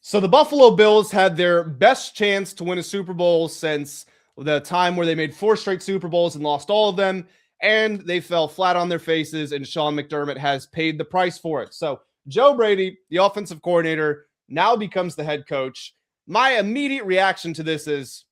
So the Buffalo Bills had their best chance to win a Super Bowl since the time where they made 4 straight Super Bowls and lost all of them, and they fell flat on their faces, and Sean McDermott has paid the price for it. So Joe Brady, the offensive coordinator, now becomes the head coach. My immediate reaction to this is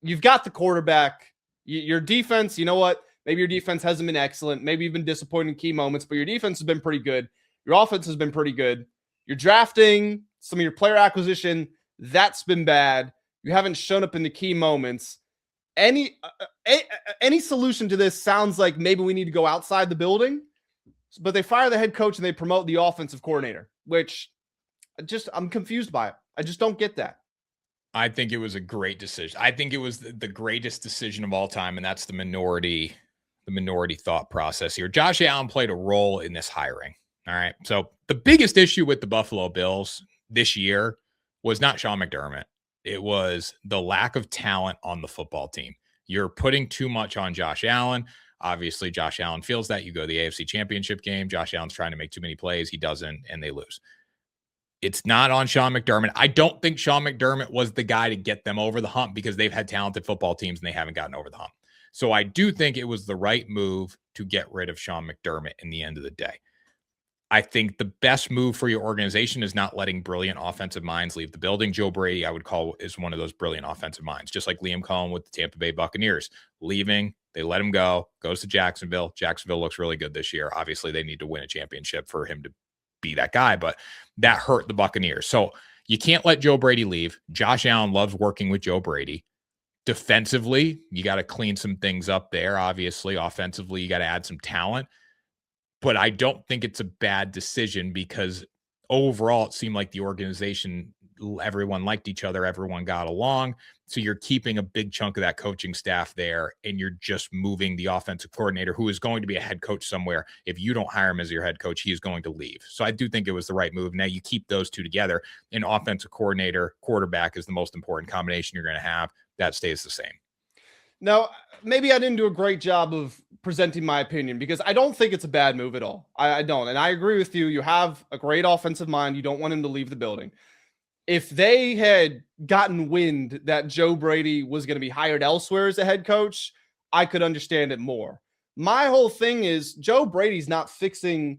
you've got the quarterback. Your defense, you know what? Maybe your defense hasn't been excellent. Maybe you've been disappointed in key moments, but your defense has been pretty good. Your offense has been pretty good. You're drafting, some of your player acquisition, that's been bad. You haven't shown up in the key moments. Any solution to this sounds like maybe we need to go outside the building, but they fire the head coach and they promote the offensive coordinator, which I'm confused by it. I just don't get that. I think it was a great decision. I think it was the greatest decision of all time, and that's the minority thought process here. Josh Allen played a role in this hiring. All right. So the biggest issue with the Buffalo Bills this year was not Sean McDermott. It was the lack of talent on the football team. You're putting too much on Josh Allen. Obviously, Josh Allen feels that. You go to the AFC Championship game. Josh Allen's trying to make too many plays. He doesn't, and they lose. It's not on Sean McDermott. I don't think Sean McDermott was the guy to get them over the hump because they've had talented football teams and they haven't gotten over the hump. So I do think it was the right move to get rid of Sean McDermott in the end of the day. I think the best move for your organization is not letting brilliant offensive minds leave the building. Joe Brady, I would call, is one of those brilliant offensive minds, just like Liam Cohen with the Tampa Bay Buccaneers. Leaving, they let him go, goes to Jacksonville. Jacksonville looks really good this year. Obviously, they need to win a championship for him to be that guy, but that hurt the Buccaneers. So you can't let Joe Brady leave. Josh Allen loves working with Joe Brady. Defensively, you got to clean some things up there. Obviously, offensively, you got to add some talent. But I don't think it's a bad decision because overall it seemed like the organization, everyone liked each other, everyone got along. So you're keeping a big chunk of that coaching staff there, and you're just moving the offensive coordinator, who is going to be a head coach somewhere. If you don't hire him as your head coach, he is going to leave. So I do think it was the right move. Now you keep those two together, and offensive coordinator, quarterback is the most important combination you're going to have. That stays the same. Now, maybe I didn't do a great job of presenting my opinion because I don't think it's a bad move at all. I don't. And I agree with you. You have a great offensive mind. You don't want him to leave the building. If they had gotten wind that Joe Brady was going to be hired elsewhere as a head coach, I could understand it more. My whole thing is Joe Brady's not fixing.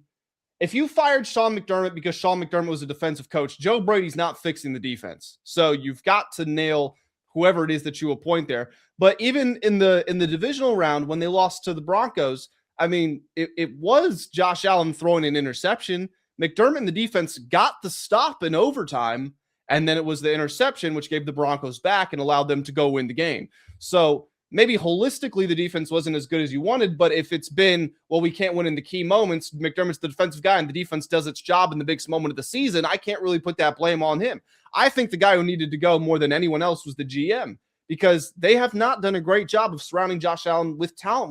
If you fired Sean McDermott because Sean McDermott was a defensive coach, Joe Brady's not fixing the defense. So you've got to nail whoever it is that you appoint there. But even in the divisional round, when they lost to the Broncos, I mean, it was Josh Allen throwing an interception. McDermott and the defense got the stop in overtime, and then it was the interception, which gave the Broncos back and allowed them to go win the game. So maybe holistically, the defense wasn't as good as you wanted, but if it's been, well, we can't win in the key moments, McDermott's the defensive guy, and the defense does its job in the biggest moment of the season, I can't really put that blame on him. I think the guy who needed to go more than anyone else was the GM, because they have not done a great job of surrounding Josh Allen with talent.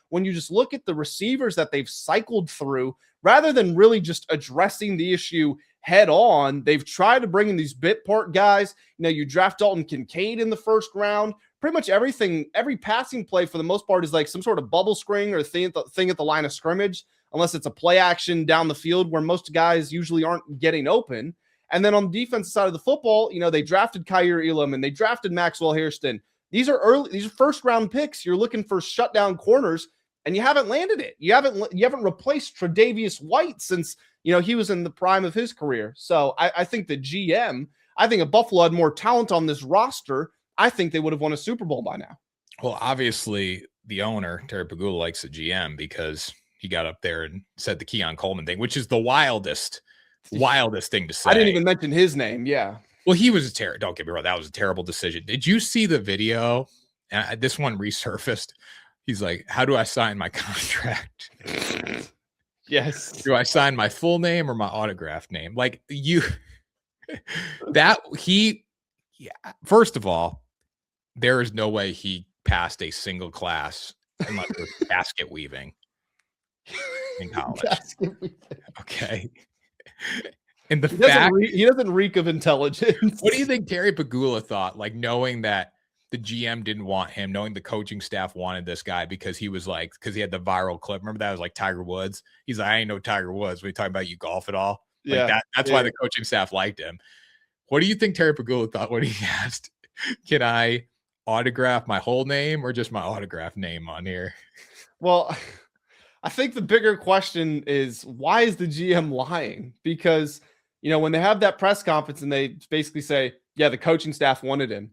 When you just look at the receivers that they've cycled through, rather than really just addressing the issue head on, they've tried to bring in these bit part guys. You know, you draft Dalton Kincaid in the first round. Pretty much everything, every passing play for the most part is like some sort of bubble screen or thing at the line of scrimmage, unless it's a play action down the field where most guys usually aren't getting open. And then on the defensive side of the football, you know, they drafted Kyer Elam and they drafted Maxwell Hairston. These are first round picks. You're looking for shutdown corners, and you haven't landed it. You haven't replaced Tre'Davious White since, you know, he was in the prime of his career. So I think the GM, I think if Buffalo had more talent on this roster, I think they would have won a Super Bowl by now. Well, obviously the owner, Terry Pagula, likes the GM because he got up there and said the Keon Coleman thing, which is the wildest thing to say. I didn't even mention his name. Yeah. Well, he was don't get me wrong. That was a terrible decision. Did you see the video? This one resurfaced. He's like, how do I sign my contract? Yes. Do I sign my full name or my autographed name? Like first of all, there is no way he passed a single class unless it was basket weaving in college. Okay. And he doesn't reek of intelligence. What do you think Terry Pagula thought? Like, knowing that the GM didn't want him, knowing the coaching staff wanted this guy because he had the viral clip. Remember that was like Tiger Woods. He's like, I ain't no Tiger Woods. We talking about you golf at all? Like yeah. That's why the coaching staff liked him. What do you think Terry Pagula thought when he asked, can I autograph my whole name or just my autograph name on here? Well, I think the bigger question is why is the GM lying? Because, when they have that press conference and they basically say, yeah, the coaching staff wanted him.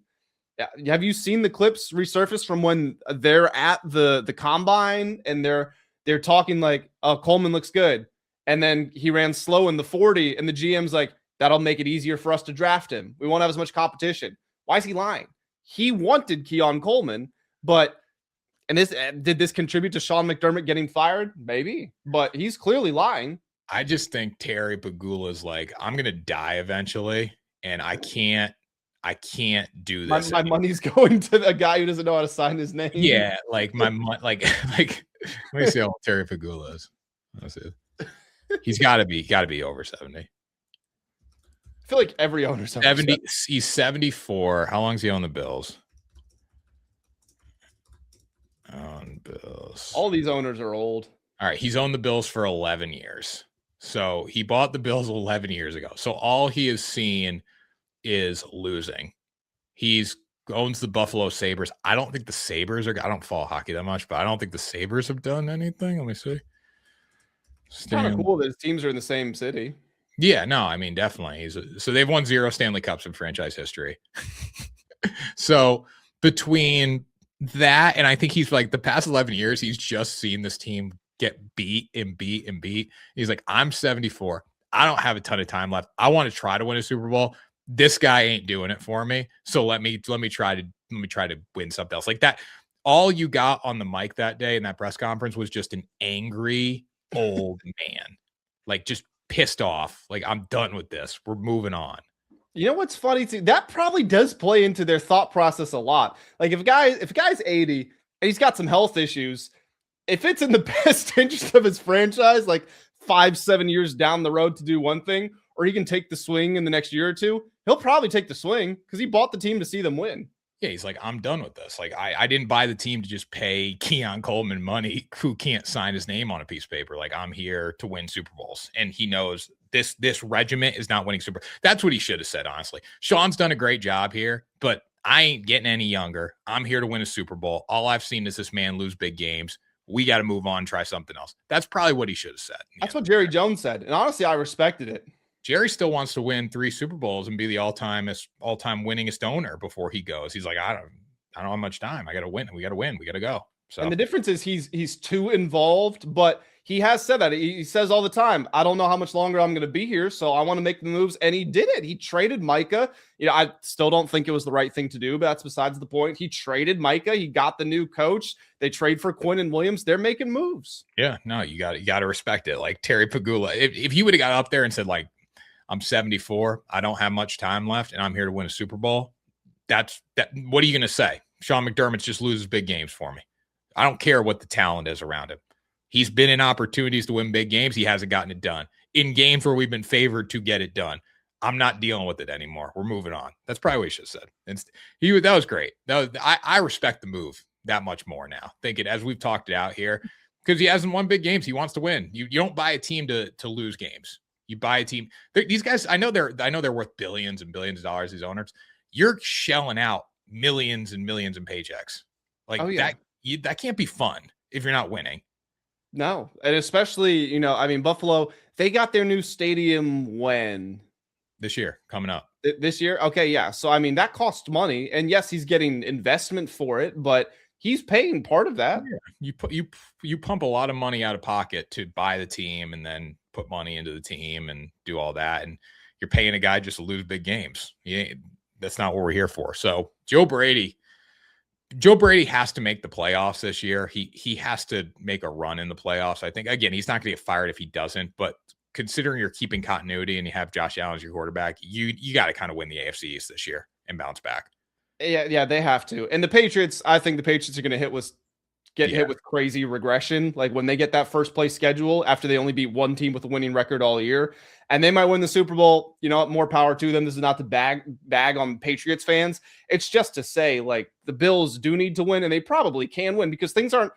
Yeah, have you seen the clips resurface from when they're at the combine and they're talking like, oh, Coleman looks good. And then he ran slow in the 40 and the GM's like, that'll make it easier for us to draft him. We won't have as much competition. Why is he lying? He wanted Keon Coleman, did this contribute to Sean McDermott getting fired? Maybe, but he's clearly lying. I just think Terry Pagula is like, I'm going to die eventually and I can't do this. My money's going to the guy who doesn't know how to sign his name. Yeah, like my like let me see how old Terry Pagula is. Let's see. He's got to be over 70. I feel like every owner's 70. He's 74. How long is he on the Bills? On Bills. All these owners are old. All right, he's owned the Bills for 11 years. So he bought the Bills 11 years ago. So all he has seen is losing. He's owns the Buffalo Sabres. I don't think the Sabres I don't follow hockey that much, but I don't think the Sabres have done anything. Let me see. It's kind of cool that his teams are in the same city. Yeah, no, I mean, definitely. So they've won 0 Stanley Cups in franchise history. So between that, and I think he's like the past 11 years, he's just seen this team get beat and beat and beat. He's like, I'm 74. I don't have a ton of time left. I want to try to win a Super Bowl. This guy ain't doing it for me. So let me try to win something else like that. All you got on the mic that day in that press conference was just an angry old man, like just pissed off. Like, I'm done with this. We're moving on. You know what's funny too? That probably does play into their thought process a lot. Like if a guy's 80 and he's got some health issues, if it's in the best interest of his franchise, like 5-7 years down the road to do one thing, or he can take the swing in the next year or two, he'll probably take the swing because he bought the team to see them win. Yeah, he's like, I'm done with this. Like, I didn't buy the team to just pay Keon Coleman money who can't sign his name on a piece of paper. Like, I'm here to win Super Bowls. And he knows this regiment is not winning Super Bowls. That's what he should have said, honestly. Sean's done a great job here, but I ain't getting any younger. I'm here to win a Super Bowl. All I've seen is this man lose big games. We got to move on, try something else. That's probably what he should have said. That's what Jerry Jones said. And honestly, I respected it. Jerry still wants to win 3 Super Bowls and be the all-time winningest owner before he goes. He's like, I don't have much time. I got to win. We got to win. We got to go. So, and the difference is he's too involved, but he has said that. He says all the time, I don't know how much longer I'm going to be here, so I want to make the moves. And he did it. He traded Micah. I still don't think it was the right thing to do, but that's besides the point. He traded Micah. He got the new coach. They trade for Quinn and Williams. They're making moves. Yeah, no, you got to respect it. Like Terry Pagula, if he would have got up there and said, like, I'm 74, I don't have much time left, and I'm here to win a Super Bowl, that. What are you going to say? Sean McDermott just loses big games for me. I don't care what the talent is around him. He's been in opportunities to win big games. He hasn't gotten it done. In games where we've been favored to get it done, I'm not dealing with it anymore. We're moving on. That's probably what he should have said. And that was great. I respect the move that much more now. Thinking as we've talked it out here, because he hasn't won big games. He wants to win. You don't buy a team to lose games. You buy a team. These guys, I know they're worth billions and billions of dollars, these owners. You're shelling out millions and millions in paychecks. Like that can't be fun if you're not winning. No. And especially, Buffalo, they got their new stadium when? This year, coming up. This year? Okay, yeah. So, that costs money. And yes, he's getting investment for it, but he's paying part of that. Yeah. You pump a lot of money out of pocket to buy the team and then put money into the team and do all that. And you're paying a guy just to lose big games. That's not what we're here for. So Joe Brady has to make the playoffs this year. He has to make a run in the playoffs. I think, again, he's not going to get fired if he doesn't, but considering you're keeping continuity and you have Josh Allen as your quarterback, you got to kind of win the AFC East this year and bounce back. Yeah, they have to. And the Patriots, I think the Patriots are going to hit with crazy regression. Like when they get that first place schedule after they only beat one team with a winning record all year, and they might win the Super Bowl, more power to them. This is not to bag on Patriots fans. It's just to say, like, the Bills do need to win, and they probably can win because things aren't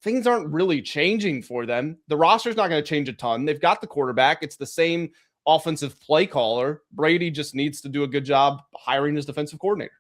really changing for them. The roster's not going to change a ton. They've got the quarterback. It's the same offensive play caller. Brady just needs to do a good job hiring his defensive coordinator.